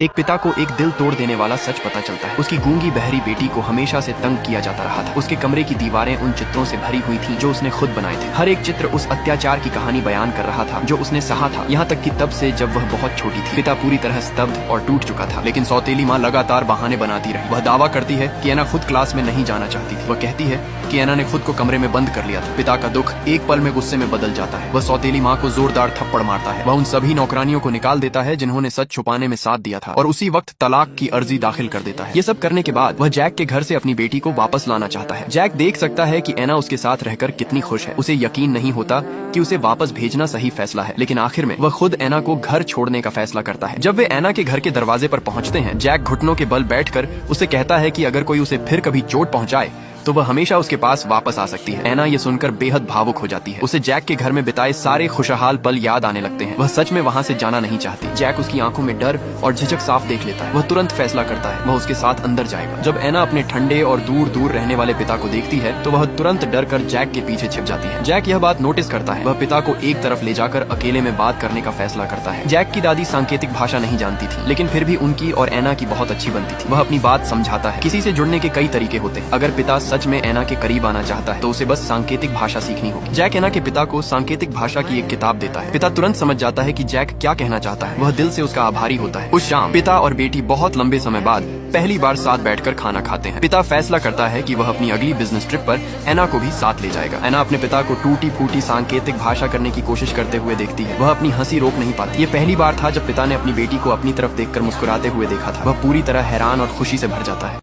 एक पिता को एक दिल तोड़ देने वाला सच पता चलता है। उसकी गूंगी बहरी बेटी को हमेशा से तंग किया जाता रहा था। उसके कमरे की दीवारें उन चित्रों से भरी हुई थी जो उसने खुद बनाए थे। हर एक चित्र उस अत्याचार की कहानी बयान कर रहा था जो उसने सहा था, यहाँ तक कि तब से जब वह बहुत छोटी थी। पिता पूरी तरह स्तब्ध और टूट चुका था, लेकिन सौतेली माँ लगातार बहाने बनाती रही। वह दावा करती है कि एना खुद क्लास में नहीं जाना चाहती थी। वह कहती है कि एना ने खुद को कमरे में बंद कर लिया था। पिता का दुख एक पल में गुस्से में बदल जाता है। वह सौतेली माँ को जोरदार थप्पड़ मारता है। वह उन सभी नौकरानियों को निकाल देता है जिन्होंने सच छुपाने में साथ दिया था, और उसी वक्त तलाक की अर्जी दाखिल कर देता है। ये सब करने के बाद वह जैक के घर से अपनी बेटी को वापस लाना चाहता है। जैक देख सकता है कि एना उसके साथ रहकर कितनी खुश है। उसे यकीन नहीं होता कि उसे वापस भेजना सही फैसला है, लेकिन आखिर में वह खुद एना को घर छोड़ने का फैसला करता है। जब वे एना के घर के दरवाजे पर पहुंचते हैं, जैक घुटनों के बल बैठकर उसे कहता है कि अगर कोई उसे फिर कभी चोट पहुंचाए तो वह हमेशा उसके पास वापस आ सकती है। एना ये सुनकर बेहद भावुक हो जाती है। उसे जैक के घर में बिताए सारे खुशहाल पल याद आने लगते हैं। वह सच में वहाँ से जाना नहीं चाहती। जैक उसकी आंखों में डर और झिझक साफ देख लेता है। वह तुरंत फैसला करता है वह उसके साथ अंदर जाएगा। जब एना अपने ठंडे और दूर दूर रहने वाले पिता को देखती है तो वह तुरंत डर कर जैक के पीछे छिप जाती है। जैक यह बात नोटिस करता है। वह पिता को एक तरफ ले जाकर अकेले में बात करने का फैसला करता है। जैक की दादी सांकेतिक भाषा नहीं जानती थी, लेकिन फिर भी उनकी और एना की बहुत अच्छी बनती थी। वह अपनी बात समझाता है। किसी से जुड़ने के कई तरीके होते हैं। अगर पिता सच में एना के करीब आना चाहता है तो उसे बस सांकेतिक भाषा सीखनी होगी। जैक एना के पिता को सांकेतिक भाषा की एक किताब देता है। पिता तुरंत समझ जाता है कि जैक क्या कहना चाहता है। वह दिल से उसका आभारी होता है। उस शाम पिता और बेटी बहुत लंबे समय बाद पहली बार साथ बैठकर खाना खाते हैं। पिता फैसला करता है कि वह अपनी अगली बिजनेस ट्रिप पर एना को भी साथ ले जाएगा। एना अपने पिता को टूटी फूटी सांकेतिक भाषा करने की कोशिश करते हुए देखती है। वह अपनी हंसी रोक नहीं पाती। ये पहली बार था जब पिता ने अपनी बेटी को अपनी तरफ देखकर मुस्कुराते हुए देखा था। वह पूरी तरह हैरान और खुशी से भर जाता है।